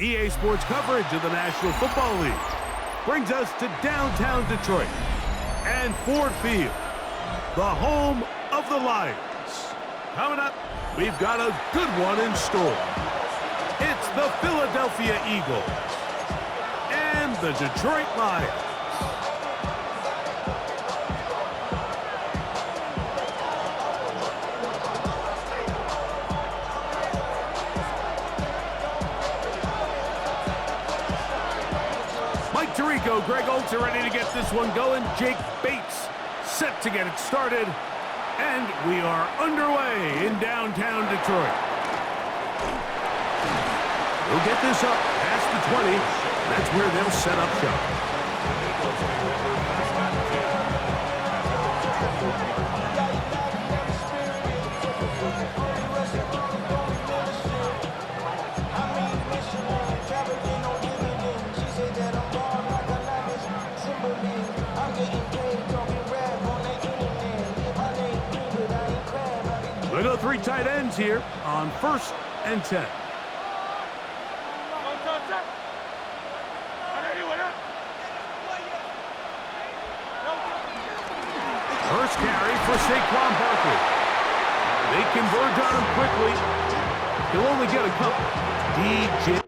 EA Sports coverage of the National Football League brings us to downtown Detroit and Ford Field, the home of the Lions. Coming up, we've got a good one in store. It's the Philadelphia Eagles and the Detroit Lions. Mike Tirico, Greg Oltz are ready to get this one going. Jake Bates set to get it started. And we are underway in downtown Detroit. We'll get this up past the 20. That's where they'll set up shop. We'll go 3 tight ends here on 1st and 10. First carry for Saquon Barkley. They converge on him quickly. He'll only get a couple. DJ.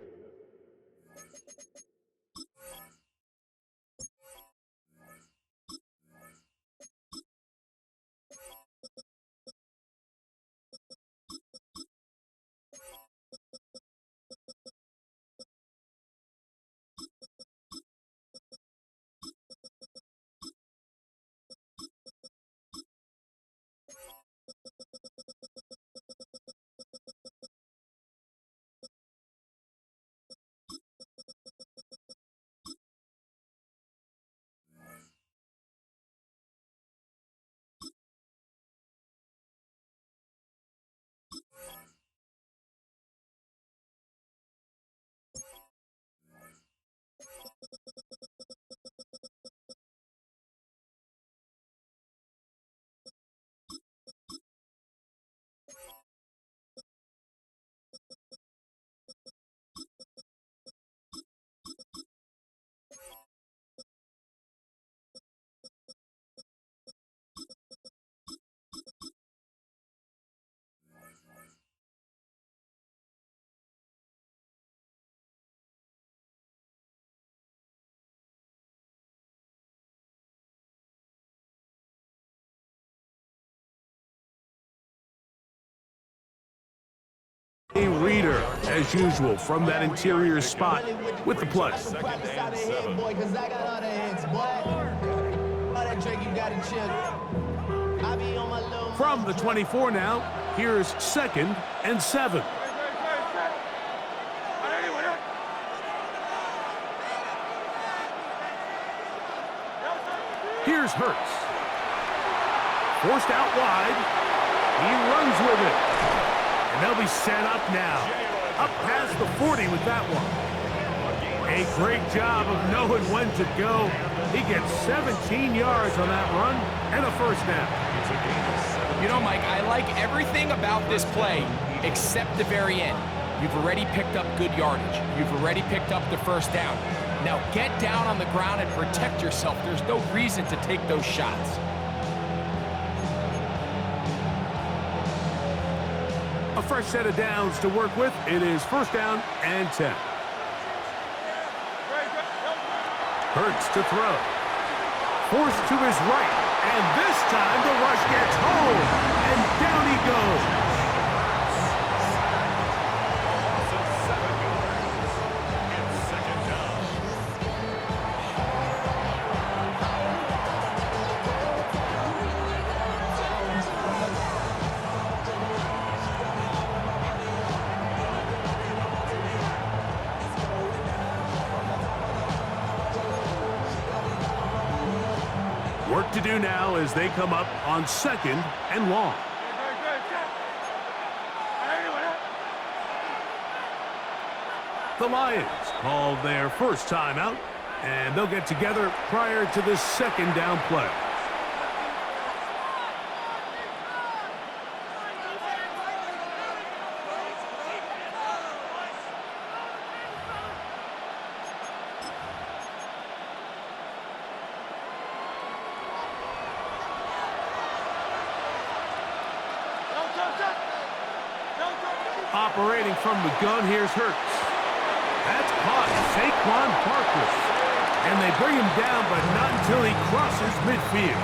A reader, as usual, from that interior spot with the play. From the 24 now, here's 2nd and 7. Here's Hurts. Forced out wide. He runs with it. And they'll be set up now. Up past the 40 with that one. A great job of knowing when to go. He gets 17 yards on that run and a first down. You know, Mike, I like everything about this play except the very end. You've already picked up good yardage. You've already picked up the first down. Now get down on the ground and protect yourself. There's no reason to take those shots. A fresh set of downs to work with. It is 1st down and 10. Hurts to throw. Forced to his right. And this time the rush gets home. And down he goes. Work to do now as they come up on 2nd and long. The Lions called their first timeout, and they'll get together prior to this 2nd down play. Operating from the gun, here's Hurts. That's caught, Saquon Barkley. And they bring him down, but not until he crosses midfield.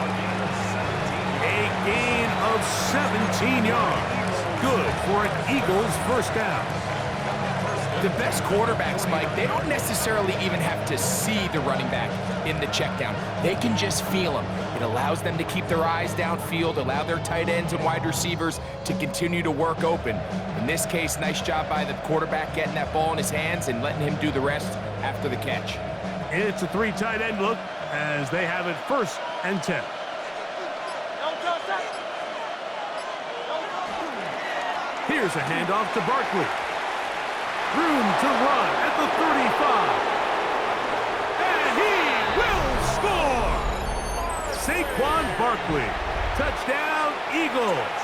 A gain of 17 yards. Good for an Eagles first down. The best quarterbacks, Mike, they don't necessarily even have to see the running back in the check down. They can just feel him. It allows them to keep their eyes downfield, allow their tight ends and wide receivers to continue to work open. In this case, nice job by the quarterback getting that ball in his hands and letting him do the rest after the catch. It's a three tight end look as they have it 1st and 10. Here's a handoff to Barkley. Room to run at the 35. And he will score! Saquon Barkley. Touchdown, Eagles.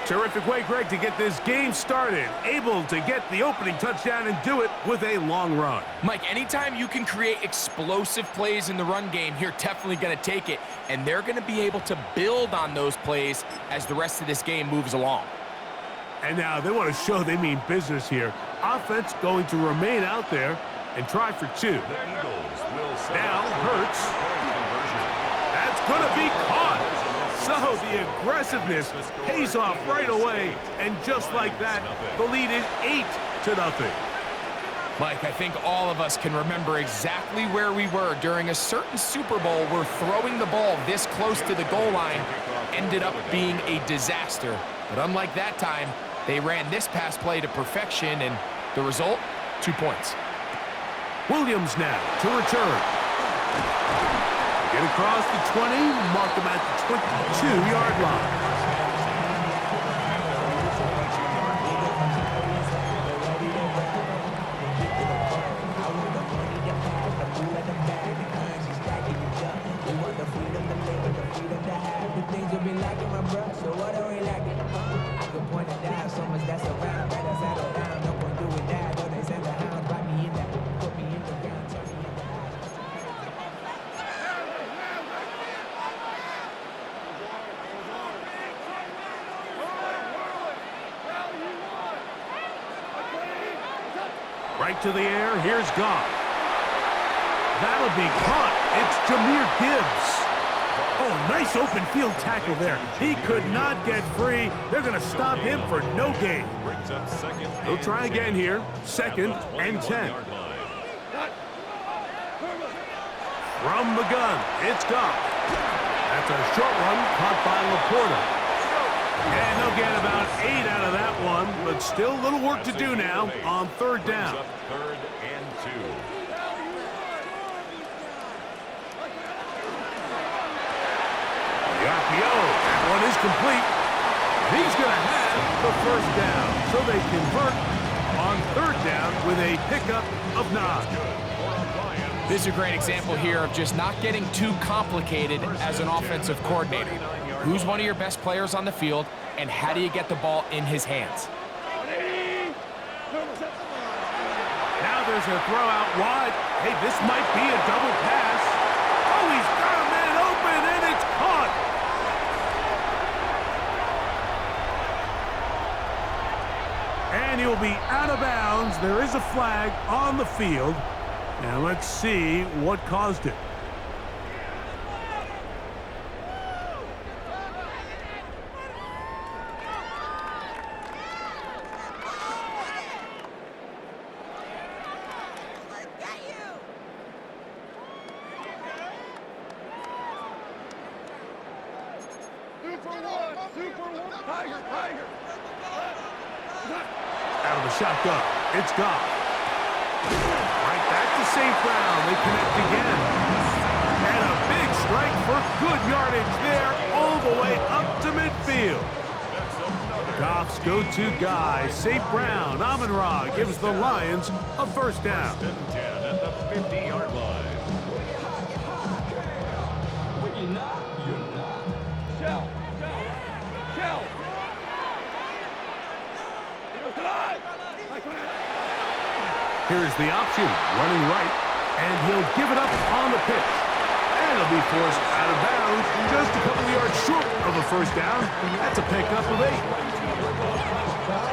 Terrific way, Greg, to get this game started. Able to get the opening touchdown and do it with a long run. Mike, anytime you can create explosive plays in the run game, you're definitely going to take it. And they're going to be able to build on those plays as the rest of this game moves along. And now they want to show they mean business here. Offense going to remain out there and try for 2. Now Hurts. That's going to be caught. So the aggressiveness pays off right away. And just like that, the lead is 8-0. Mike, I think all of us can remember exactly where we were during a certain Super Bowl where throwing the ball this close to the goal line ended up being a disaster. But unlike that time, they ran this pass play to perfection, and the result, 2 points. Williams now to return. Get across the 20, mark them at the 22-yard line. Right to the air, here's Goff. That'll be caught. It's Jahmyr Gibbs. Oh, nice open field tackle there. He could not get free. They're going to stop him for no gain. They'll try again here. 2nd and 10. From the gun, it's Goff. That's a short one caught by Laporta. And they'll get about 8 out of that one, but still a little work to do now on 3rd down. 3rd and 2. The RPO, that one is complete. He's going to have the 1st down, so they convert on 3rd down with a pickup of 9. This is a great example here of just not getting too complicated as an offensive coordinator. Who's one of your best players on the field, and how do you get the ball in his hands? Now there's a throw out wide. Hey, this might be a double pass. Oh, he's got a man open, and it's caught. And he'll be out of bounds. There is a flag on the field. Now let's see what caused it. Out of the shotgun, it's Goff. Right back to St. Brown. They connect again. And a big strike for good yardage there all the way up to midfield. Goff's go-to guy, St. Brown. Amon-Ra gives the Lions a 1st down. 10 at the 50-yard line. Here's the option, running right, and he'll give it up on the pitch. And It'll be forced out of bounds, just a couple of yards short of a first down. That's a pickup of 8.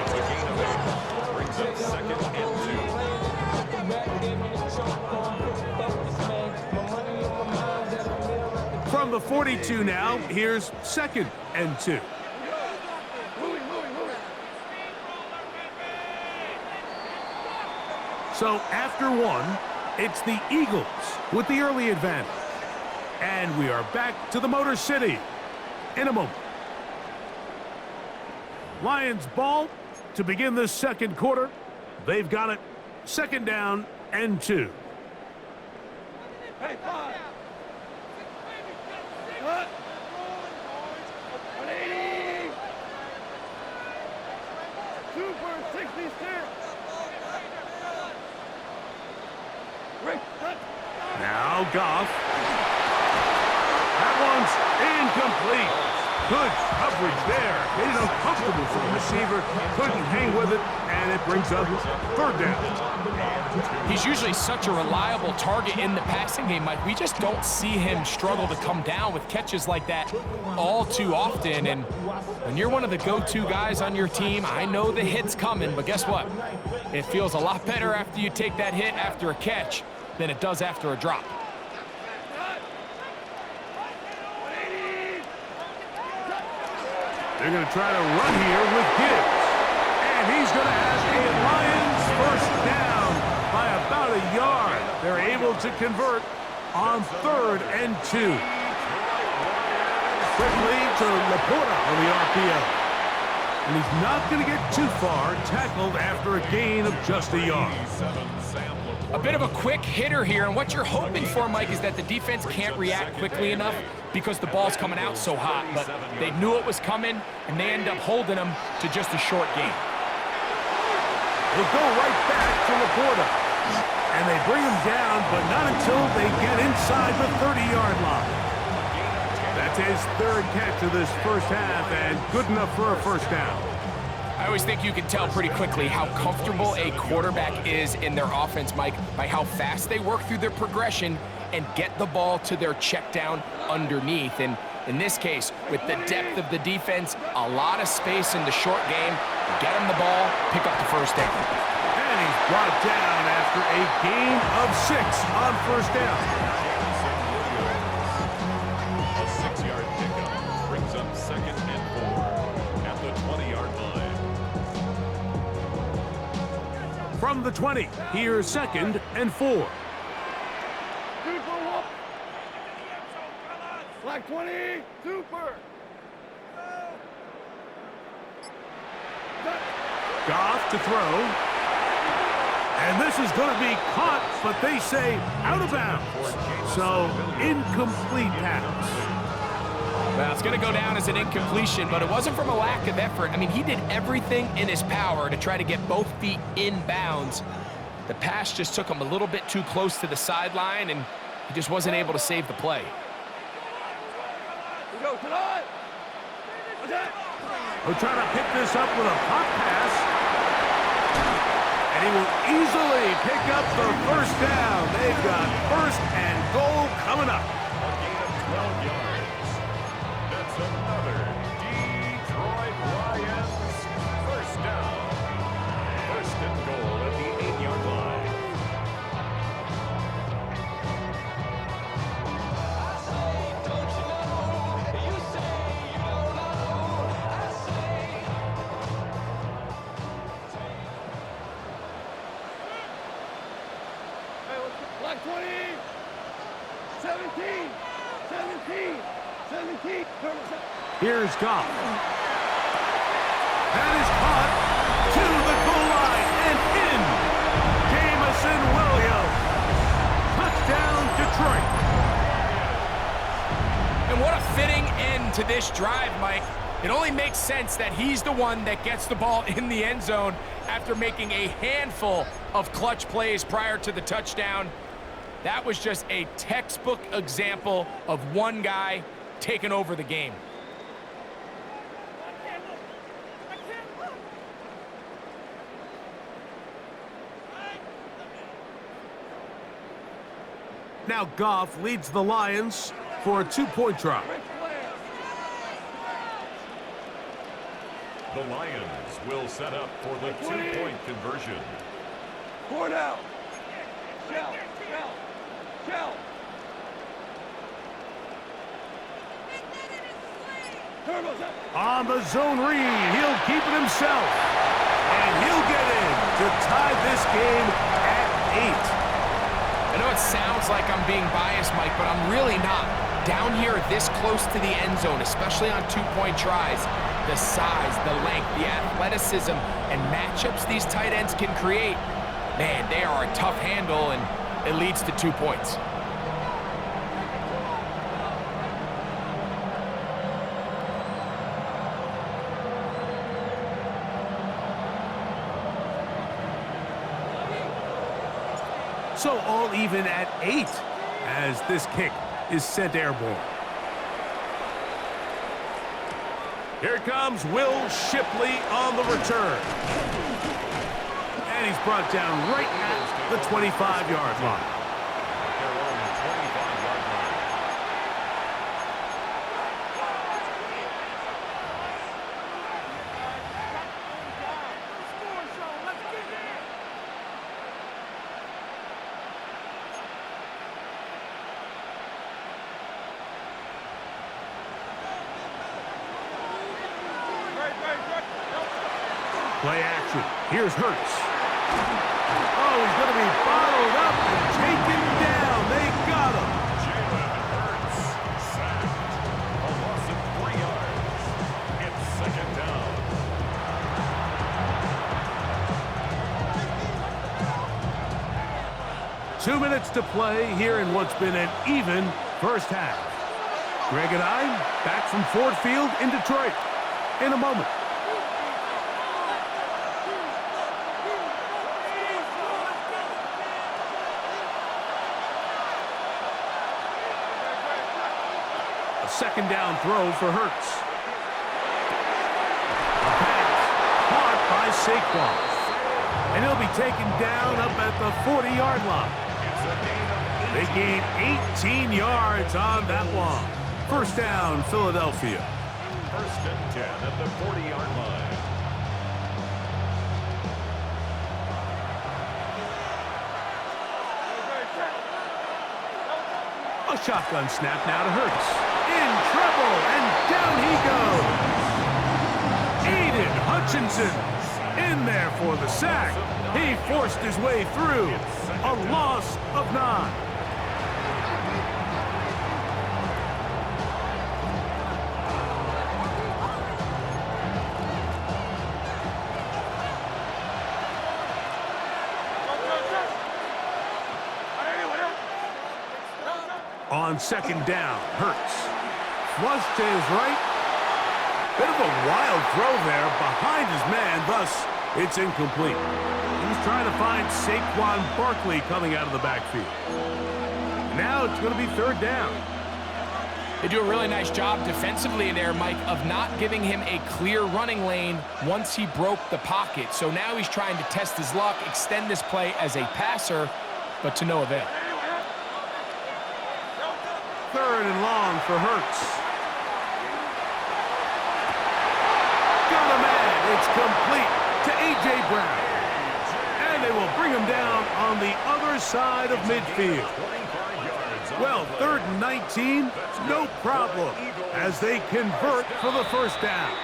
It's a gain of 8. Brings up 2nd and 2. From the 42 now, here's 2nd and 2. So after 1, it's the Eagles with the early advantage. And we are back to the Motor City in a moment. Lions ball to begin the second quarter. They've got it. 2nd down and 2. Hey, 5. Cut. 180. Super 66. Rick, cut. Now Goff. That one's incomplete. Good coverage there. Made it uncomfortable for the receiver. Couldn't hang with it, and it brings up 3rd down. He's usually such a reliable target in the passing game, Mike. We just don't see him struggle to come down with catches like that all too often. And when you're one of the go-to guys on your team, I know the hit's coming, but guess what? It feels a lot better after you take that hit after a catch than it does after a drop. They're going to try to run here with Gibbs. And he's going to have a Lions first down by about a yard. They're able to convert on 3rd and 2. Quickly to Laporta on the RPO. And he's not going to get too far, tackled after a gain of just a yard. A bit of a quick hitter here, and what you're hoping for, Mike, is that the defense can't react quickly enough because the ball's coming out so hot. But they knew it was coming, and they end up holding them to just a short gain. They'll go right back to Laporta. And they bring him down, but not until they get inside the 30-yard line. That's his 3rd catch of this first half, and good enough for a first down. I always think you can tell pretty quickly how comfortable a quarterback is in their offense, Mike, by how fast they work through their progression and get the ball to their check down underneath. And in this case, with the depth of the defense, a lot of space in the short game, get him the ball, pick up the first down. And he's brought down after a gain of 6 on first down. A 6-yard pickup brings up 2nd and 4 at the 20-yard line. From the 20, here's 2nd and 4. Black 20. Super. Goff to throw. And this is going to be caught, but they say out of bounds. So, incomplete pass. Well, it's going to go down as an incompletion, but it wasn't from a lack of effort. I mean, he did everything in his power to try to get both feet in bounds. The pass just took him a little bit too close to the sideline, and he just wasn't able to save the play. Go tonight. We'll try to pick this up with a pop pass. And he will easily pick up the first down. They've got 1st and goal coming up. A gain of 12 yards. That's another Detroit Lions first down. 1st and goal at the 8-yard line. Black 20. 17. 17. 17. Here's Goff. That is caught to the goal line and in. Jamison Williams. Touchdown, Detroit. And what a fitting end to this drive, Mike. It only makes sense that he's the one that gets the ball in the end zone after making a handful of clutch plays prior to the touchdown. That was just a textbook example of one guy taking over the game. Now Goff leads the Lions for a 2-point try. The Lions will set up for the 2-point conversion. Four down. Shell. Turbo's up. On the zone read, he'll keep it himself. And he'll get in to tie this game at 8. I know it sounds like I'm being biased, Mike, but I'm really not. Down here this close to the end zone, especially on 2-point tries, the size, the length, the athleticism, and matchups these tight ends can create, man, they are a tough handle, and it leads to 2 points. So all even at 8 as this kick is sent airborne. Here comes Will Shipley on the return. And he's brought down right at the 25-yard line. Their own 25-yard line. Play action. Here's Hurts. Oh, he's going to be bottled up and taken down. They got him. Jalen Hurts sacked. A loss of 3 yards. It's second down. Two minutes to play here in what's been an even first half. Greg and I back from Ford Field in Detroit in a moment. A second down throw for Hurts. Pass caught by Saquon. And he'll be taken down up at the 40-yard line. They gain 18 yards on that one. First down, Philadelphia. First and 10 at the 40-yard line. A shotgun snap now to Hurts. In trouble, and down he goes. Aiden Hutchinson in there for the sack. He forced his way through. A loss of 9. On second down, Hurts. Flush to his right. Bit of a wild throw there behind his man, thus it's incomplete. He was trying to find Saquon Barkley coming out of the backfield. Now it's going to be third down. They do a really nice job defensively in there, Mike, of not giving him a clear running lane once he broke the pocket. So now he's trying to test his luck, extend this play as a passer, but to no avail. Third and long for Hurts. Got a man. It's complete to A.J. Brown. And they will bring him down on the other side of midfield. Well, third and 19, no problem, as they convert for the first down.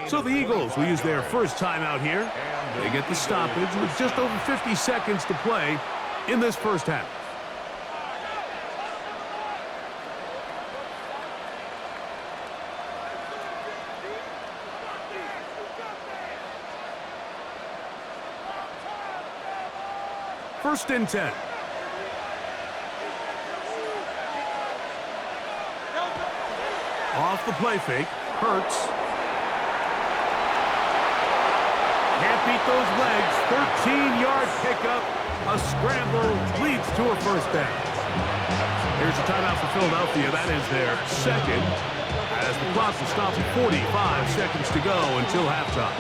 So the Eagles will use their first timeout here. They get the stoppage with just over 50 seconds to play in this first half. First and 10. Off the play fake, Hurts. Can't beat those legs. 13-yard pickup. A scramble leads to a first down. Here's a timeout for Philadelphia. That is their second, as the clock will stop at 45 seconds to go until halftime.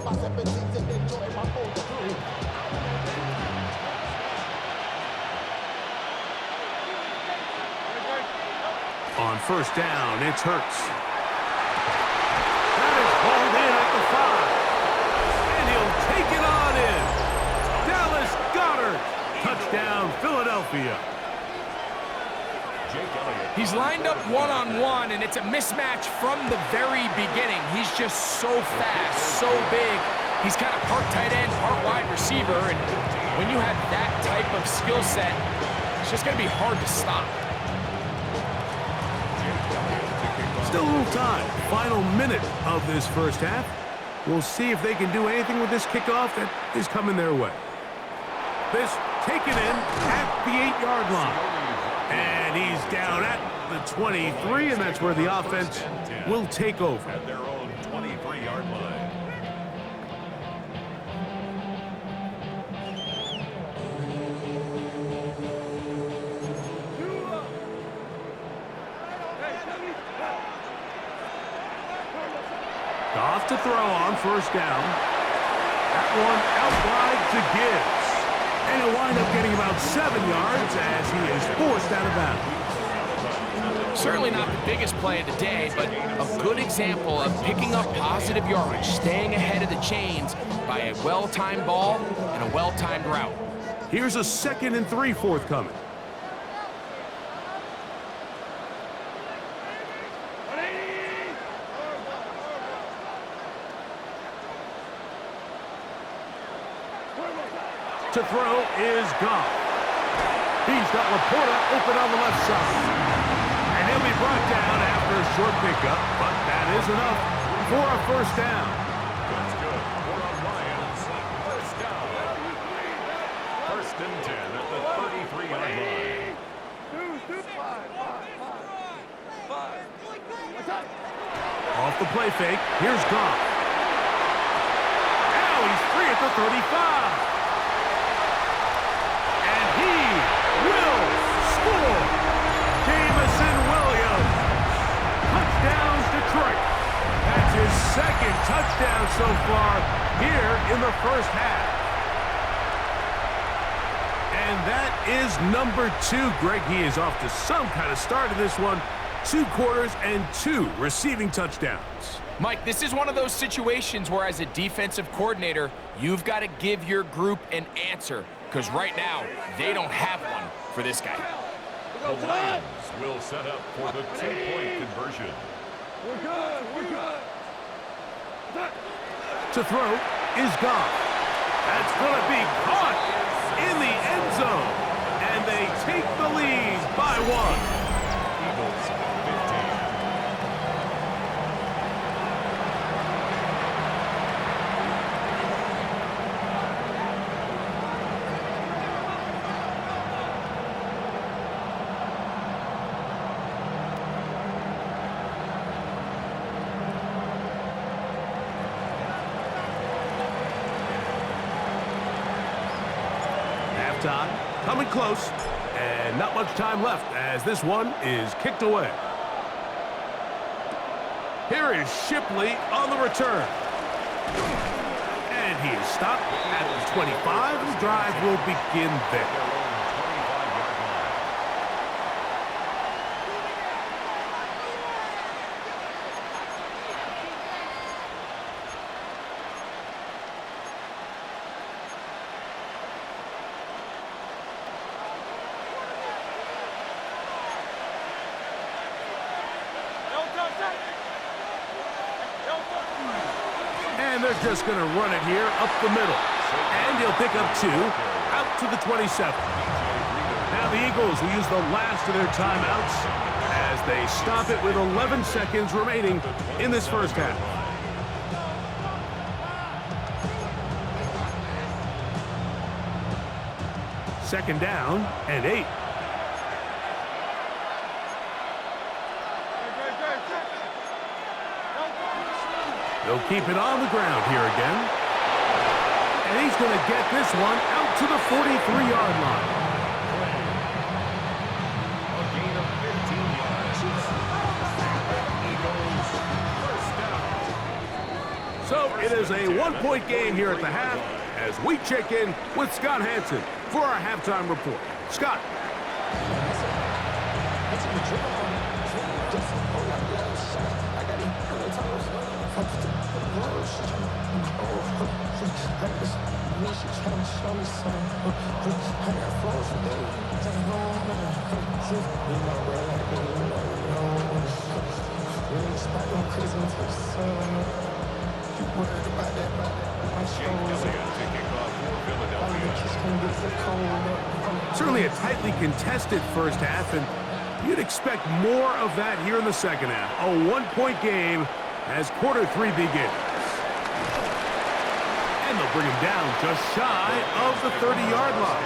On first down, it's Hurts. That is hauled in at the 5. And he'll take it on in. Dallas Goedert. Touchdown, Philadelphia. He's lined up one-on-one, and it's a mismatch from the very beginning. He's just so fast, so big. He's kind of part tight end, part wide receiver, and when you have that type of skill set, it's just going to be hard to stop. Still a little time. Final minute of this first half. We'll see if they can do anything with this kickoff that is coming their way. This taken in at the 8-yard line. And he's down at the 23, and that's where the offense will take over. At their own 23-yard line. Off to throw on first down. That one out wide to Gibbs. And he'll wind up getting about 7 yards as he is forced out of bounds. Certainly not the biggest play of the day, but a good example of picking up positive yardage, staying ahead of the chains by a well-timed ball and a well-timed route. Here's a 2nd and 3 forthcoming. To throw is Goff. He's got Laporta open on the left side. And he'll be brought down after a short pickup, but that is enough for a first down. That's good for a Lions. First down. 1st and 10 at the 33-yard line. Off the play fake, here's Goff. Now he's free at the 35. Will score. Jameson Williams. Touchdown, Detroit. That's his 2nd touchdown so far here in the first half. And that is number 2. Greg, he is off to some kind of start in this one. 2 quarters and 2 receiving touchdowns. Mike, this is one of those situations where as a defensive coordinator, you've got to give your group an answer. Because right now, they don't have one for this guy. The Lions will set up for the 2-point conversion. We're good. We're good. To throw is Goff. That's going to be caught in the end zone. And they take the lead by 1. Eagles 15. Halftime coming close, and not much time left as this one is kicked away. Here is Shipley on the return. And he is stopped at the 25. The drive will begin there. And they're just going to run it here up the middle. And he'll pick up 2 out to the 27. Now the Eagles will use the last of their timeouts as they stop it with 11 seconds remaining in this first half. Second down and 8. They'll keep it on the ground here again. And he's going to get this one out to the 43-yard line. A gain of 15 yards. Eagles first down. So it is a one-point game here at the half as we check in with Scott Hansen for our halftime report. Scott. Certainly a tightly contested first half, and you'd expect more of that here in the second half. A one-point game as quarter three begins. And they'll bring him down just shy of the 30-yard line.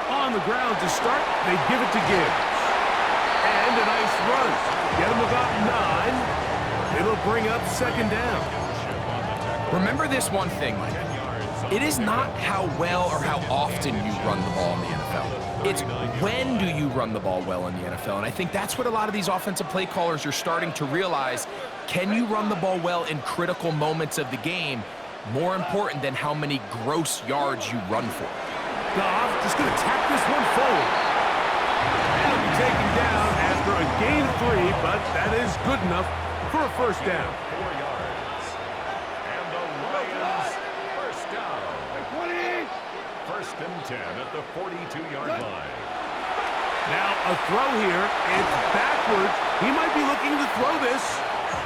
On the ground to start, they give it to Gibbs. And a nice run. Get him about 9. It'll bring up second down. Remember this one thing, Mike. It is not how well or how often you run the ball in the NFL. It's when do you run the ball well in the NFL. And I think that's what a lot of these offensive play callers are starting to realize. Can you run the ball well in critical moments of the game? More important than how many gross yards you run for. Goff just going to tap this one forward. And he'll be taken down after a gain of 3, but that is good enough for a first down. 4 yards. And the Lions first down. 20. First and 10 at the 42-yard line. Now a throw here. It's backwards. He might be looking to throw this.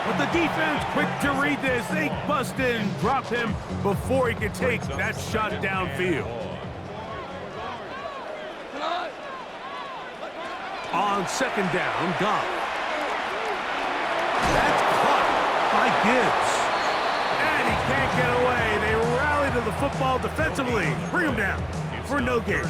But the defense quick to read this. They bust in, drop him before he could take that shot downfield. On second down, Goff. That's caught by Gibbs. And he can't get away. They rally to the football defensively. Bring him down for no gain.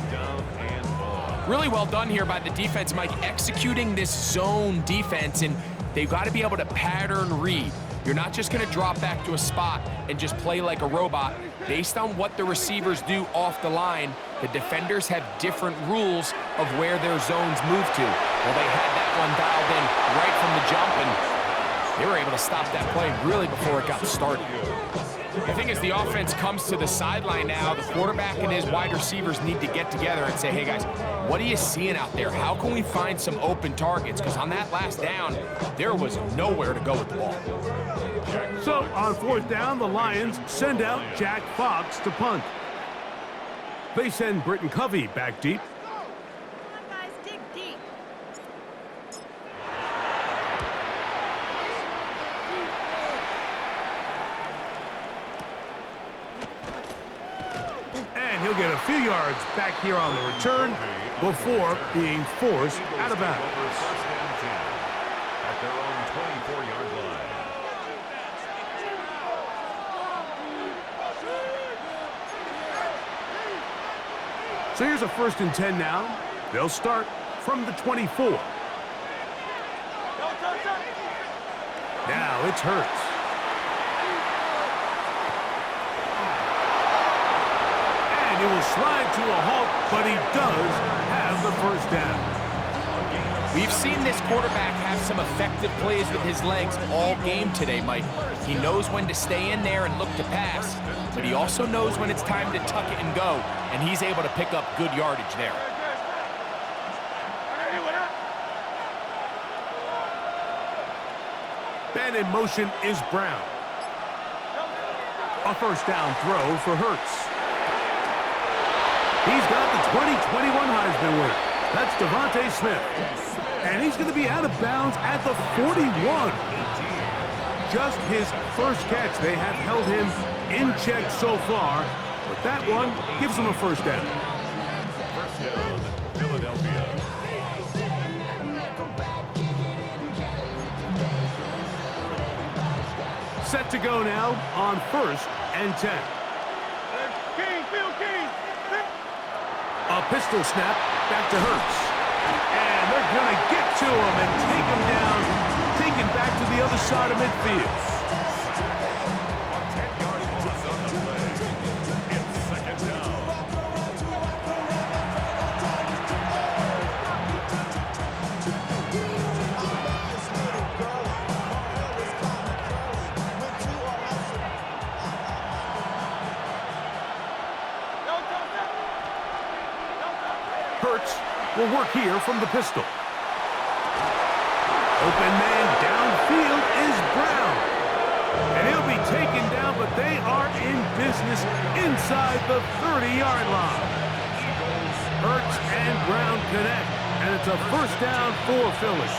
Really well done here by the defense, Mike, executing this zone defense, and they've got to be able to pattern read. You're not just going to drop back to a spot and just play like a robot. Based on what the receivers do off the line, the defenders have different rules of where their zones move to. Well, they had that one dialed in right from the jump, and they were able to stop that play really before it got started. The thing is, the offense comes to the sideline now. The quarterback and his wide receivers need to get together and say, hey, guys, what are you seeing out there? How can we find some open targets? Because on that last down, there was nowhere to go with the ball. So on fourth down, the Lions send out Jack Fox to punt. They send Britton Covey back deep. And he'll get a few yards back here on the return before being forced out of bounds. At their own 24-yard line. So here's a 1st and 10 now. They'll start from the 24. Now it's Hurts. And he will slide to a halt, but he does have the first down. We've seen this quarterback have some effective plays with his legs all game today, Mike. He knows when to stay in there and look to pass, but he also knows when it's time to tuck it and go, and he's able to pick up good yardage there. And in motion is Brown. A first down throw for Hurts. He's got the 2021 Heisman winner. That's Devontae Smith. And he's going to be out of bounds at the 41. Just his first catch. They have held him in check so far, but that one gives him a first down. First down, Philadelphia. Set to go now on 1st and 10. A pistol snap back to Hurts. And they're going to get to him and take him down, taken back to the other side of midfield. will work here from the pistol. Open man downfield is Brown. And he'll be taken down, but they are in business inside the 30-yard line. Hurts and Brown connect, and it's a first down for Philly.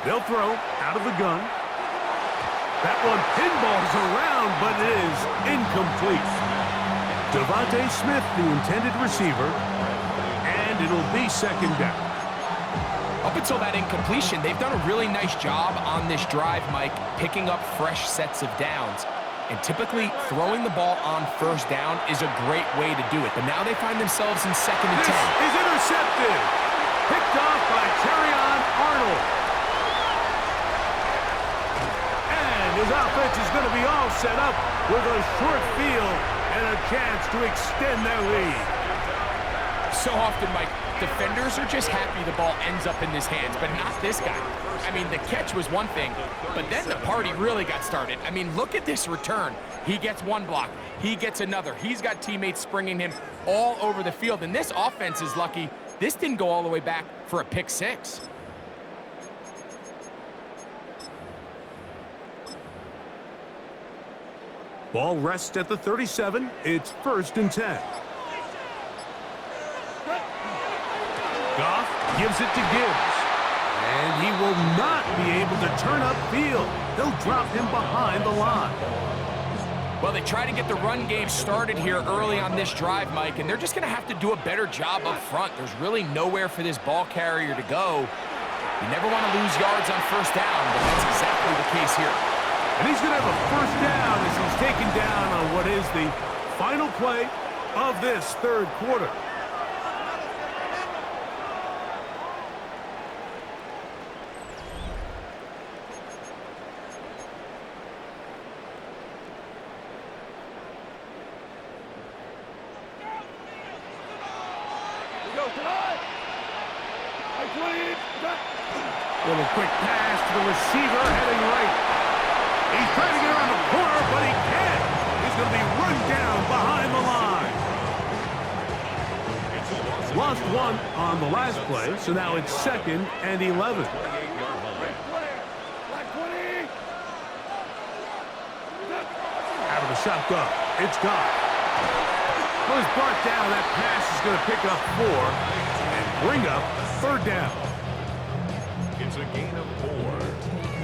They'll throw out of the gun. That one pinballs around, but it is incomplete. Devontae Smith, the intended receiver, and it'll be second down. Up until that incompletion, they've done a really nice job on this drive, Mike, picking up fresh sets of downs. And typically, throwing the ball on first down is a great way to do it. But now they find themselves in second and 10. This is intercepted. Picked off by Terrion Arnold. And his offense is going to be all set up with a short field and a chance to extend their lead. So often, Mike, defenders are just happy the ball ends up in his hands, but not this guy. I mean, the catch was one thing, but then the party really got started. I mean, look at this return. He gets one block. He gets another. He's got teammates springing him all over the field, and this offense is lucky. This didn't go all the way back for a pick six. Ball rests at the 37. It's first and 10. Goff gives it to Gibbs. And he will not be able to turn upfield. They'll drop him behind the line. Well, they try to get the run game started here early on this drive, Mike, and they're just going to have to do a better job up front. There's really nowhere for this ball carrier to go. You never want to lose yards on first down, but that's exactly the case here. And he's going to have a first down as he's taken down on what is the final play of this third quarter. Little quick pass to the receiver heading right. He's trying to get around the corner, but he can't. He's going to be run down behind the line. Lost one on the last play, so now it's second and 11. Out of the shotgun, it's gone. Goes brought down. That pass is going to pick up 4 and bring up third down. It's a gain of 4.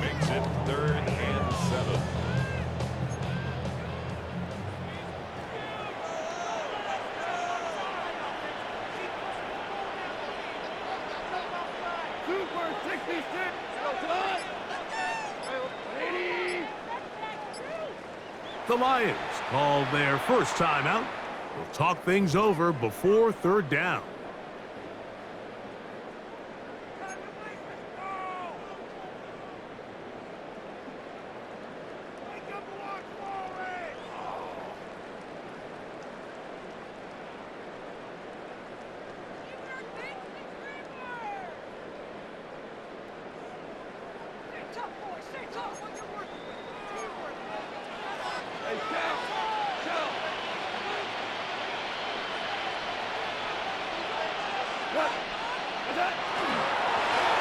Makes it third and 7. Super 66. The Lions call their first timeout. We'll talk things over before third down.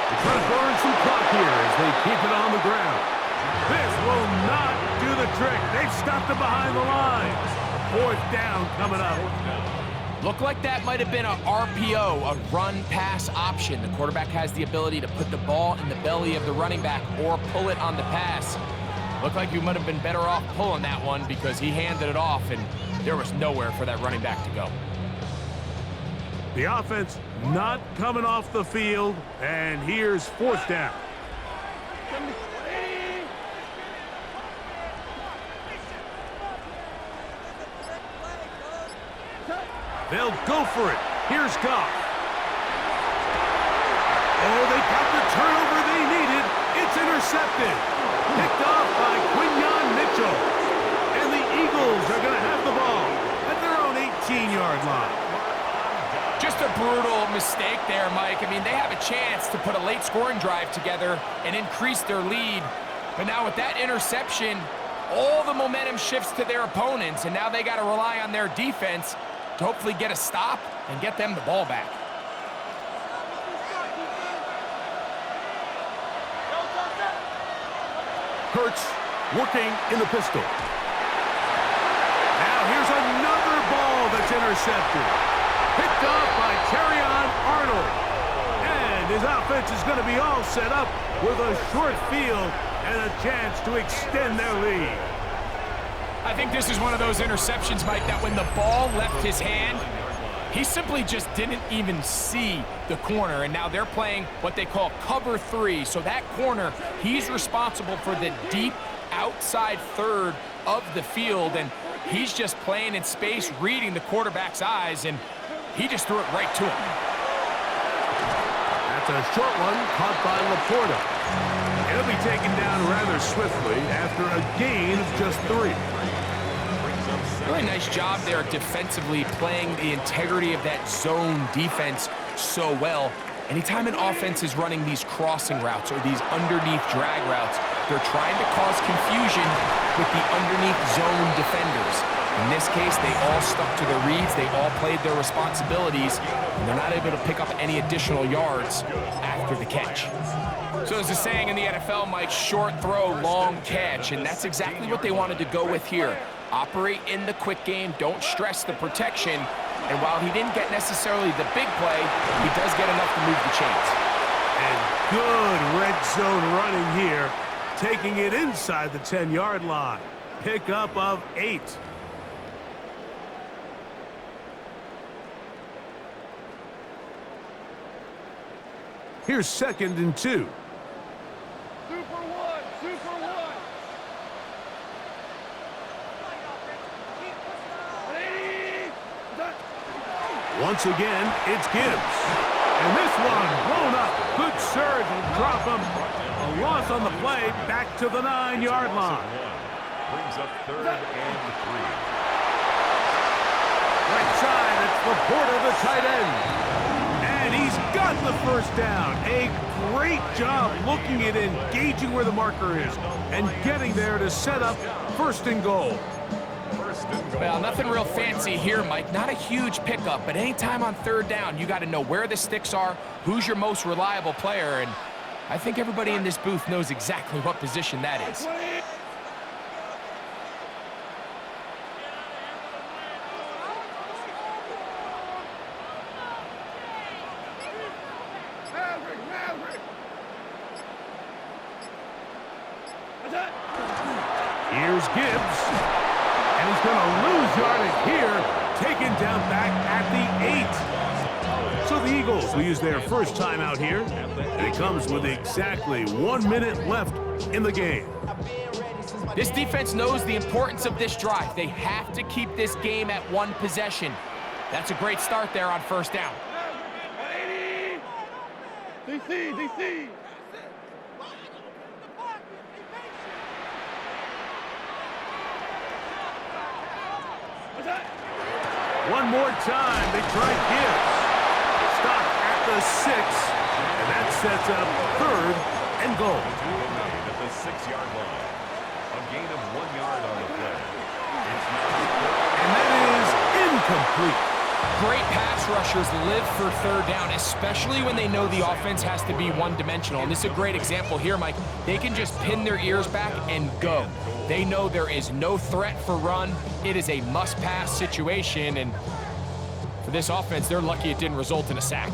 They're trying to burn some clock here as they keep it on the ground. This will not do the trick. They've stopped it behind the lines. Fourth down coming up. Looked like that might have been a RPO, a run-pass option. The quarterback has the ability to put the ball in the belly of the running back or pull it on the pass. Looked like you might have been better off pulling that one because he handed it off, and there was nowhere for that running back to go. The offense not coming off the field, and here's fourth down. They'll go for it. Here's Goff. Oh, they got the turnover they needed. It's intercepted. Picked off by Quinyon Mitchell. And the Eagles are going to have the ball at their own 18-yard line. Just a brutal mistake there, Mike. I mean, they have a chance to put a late scoring drive together and increase their lead. But now with that interception, All the momentum shifts to their opponents, and now they got to rely on their defense to hopefully get a stop and get them the ball back. Hurts working in the pistol. Now here's another ball that's intercepted. Picked up by Terrion Arnold. And his offense is going to be all set up with a short field and a chance to extend their lead. I think this is one of those interceptions, Mike, that when the ball left his hand, he simply just didn't even see the corner, and now they're playing what they call cover 3. So that corner, he's responsible for the deep outside third of the field, and he's just playing in space, reading the quarterback's eyes, and he just threw it right to him. That's a short one caught by Laporta. It'll be taken down rather swiftly after a gain of just 3. Really nice job there defensively, playing the integrity of that zone defense so well. Anytime an offense is running these crossing routes or these underneath drag routes, they're trying to cause confusion with the underneath zone defenders. In this case, they all stuck to their reads, they all played their responsibilities, and they're not able to pick up any additional yards after the catch. So there's a saying in the NFL, Mike, short throw, long catch, and that's exactly what they wanted to go with here. Operate in the quick game, don't stress the protection, and while he didn't get necessarily the big play, he does get enough to move the chains. And good red zone running here, taking it inside the 10-yard line. Pickup of 8. Here's 2nd and 2. Super one, super one. Once again, it's Gibbs. And this one blown up. Good surge will drop him. A loss on the play, back to the 9-yard line. Brings up 3rd and 3. Right side, it's Laporta, the tight end. And he's got the first down. A great job looking at engaging where the marker is and getting there to set up 1st and goal. Well, nothing real fancy here, Mike. Not a huge pickup, but anytime on 3rd down, you got to know where the sticks are, who's your most reliable player, and I think everybody in this booth knows exactly what position that is. Here's Gibbs. And he's going to lose yardage here, taken down back at the 8. So the Eagles will use their first timeout here, and it comes with exactly 1 minute left in the game. This defense knows the importance of this drive. They have to keep this game at 1 possession. That's a great start there on 1st down. DC. One more time, they try Gibbs. Stop at the 6, and that sets up 3rd and goal. At the 6-yard line. A gain of 1 yard on the play. And that is incomplete. Great pass rushers live for 3rd down, especially when they know the offense has to be one-dimensional. And this is a great example here, Mike. They can just pin their ears back and go. They know there is no threat for run. It is a must-pass situation, and for this offense, they're lucky it didn't result in a sack.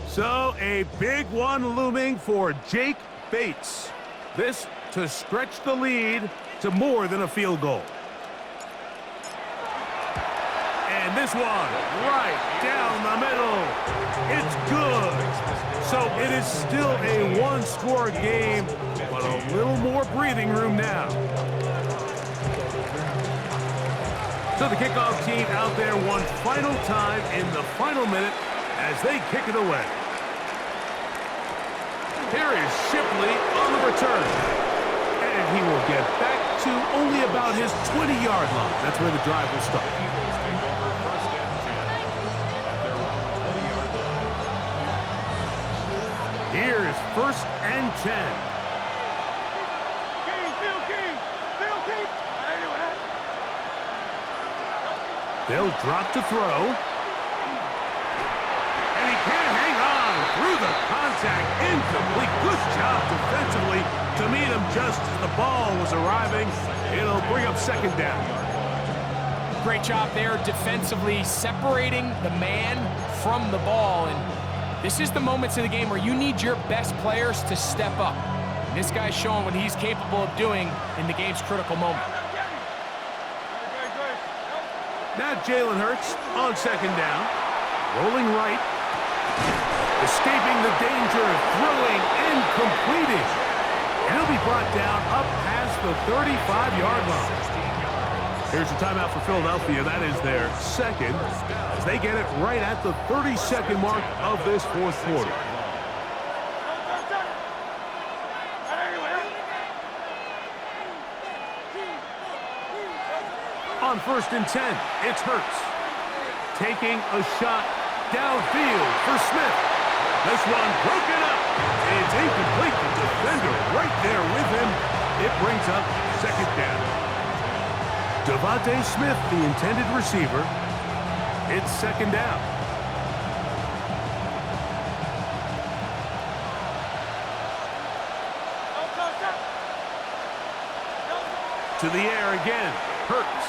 So a big one looming for Jake Bates. This to stretch the lead to more than a field goal. And this one right down the middle. It's good. So it is still a 1-score game, but a little more breathing room now. So the kickoff team out there one final time in the final minute as they kick it away. Here is Shipley on the return. And he will get back to only about his 20-yard line. That's where the drive will start. Eagles take over first and 10 at their own 20-yard line. Here is first and 10. They'll drop to throw. And he can't hang on through the contact. Incomplete. Good job defensively to meet him just as the ball was arriving. It'll bring up second down. Great job there defensively, separating the man from the ball. And this is the moments in the game where you need your best players to step up. And this guy's showing what he's capable of doing in the game's critical moment. Now Jalen Hurts on second down. Rolling right. Escaping the danger of throwing and completing. And he'll be brought down up past the 35-yard line. Here's the timeout for Philadelphia. That is their second, as they get it right at the 30-second mark of this fourth quarter. On first and 10, it's Hurts. Taking a shot downfield for Smith. This one broken up. It's incomplete. The defender right there with him. It brings up second down. Devontae Smith, the intended receiver. It's second down. To the air again. Hurts.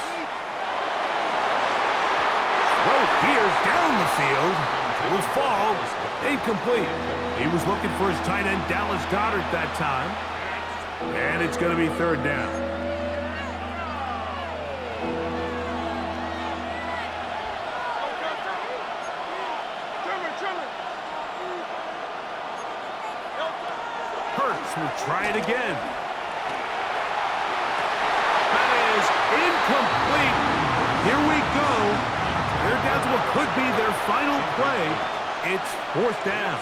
Here's down the field. It will fall. Incomplete. He was looking for his tight end, Dallas Goedert, that time. And it's going to be third down. Hurts will try it again. That is incomplete. Here we go. They're down to what could be their final play. It's fourth down.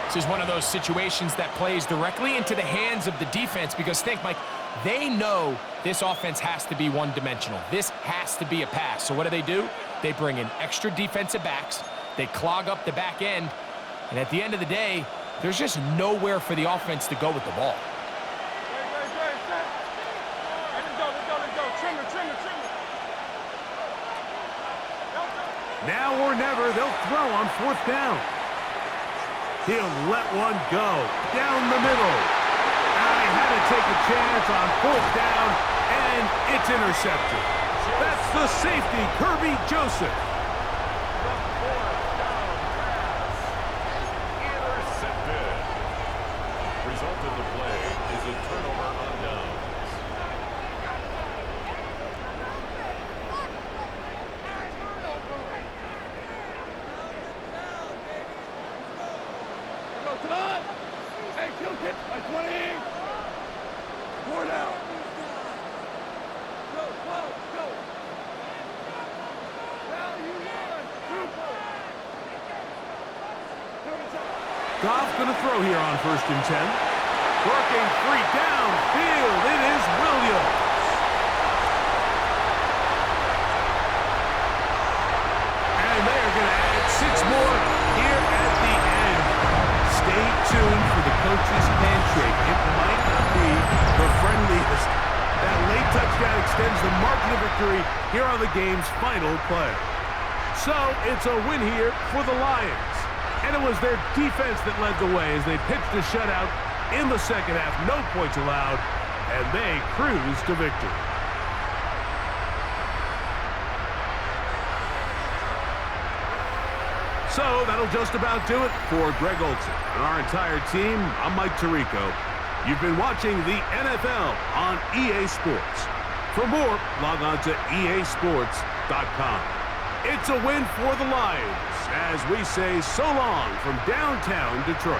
This is one of those situations that plays directly into the hands of the defense because think, Mike, they know this offense has to be one-dimensional. This has to be a pass. So what do? They bring in extra defensive backs. They clog up the back end. And at the end of the day, there's just nowhere for the offense to go with the ball. Now or never, they'll throw on fourth down. He'll let one go down the middle. I had to take a chance on fourth down, and it's intercepted. That's the safety, Kirby Joseph. Intercepted. Result of the play is a turnover on downs. Hey, kill kit by 20. 4 down. Go, go. Now you won. Super. Goff going to throw here on first and 10. Working free downfield. It is Williams. And they are going to add 6 more here at the end. Stay tuned for the coach's handshake. It might not be the friendliest. That late touchdown extends the margin of victory here on the game's final play. So it's a win here for the Lions. And it was their defense that led the way as they pitched a shutout in the second half. No points allowed, and they cruised to victory. So that'll just about do it for Greg Olson and our entire team. I'm Mike Tirico. You've been watching the NFL on EA Sports. For more, log on to easports.com. It's a win for the Lions as we say so long from downtown Detroit.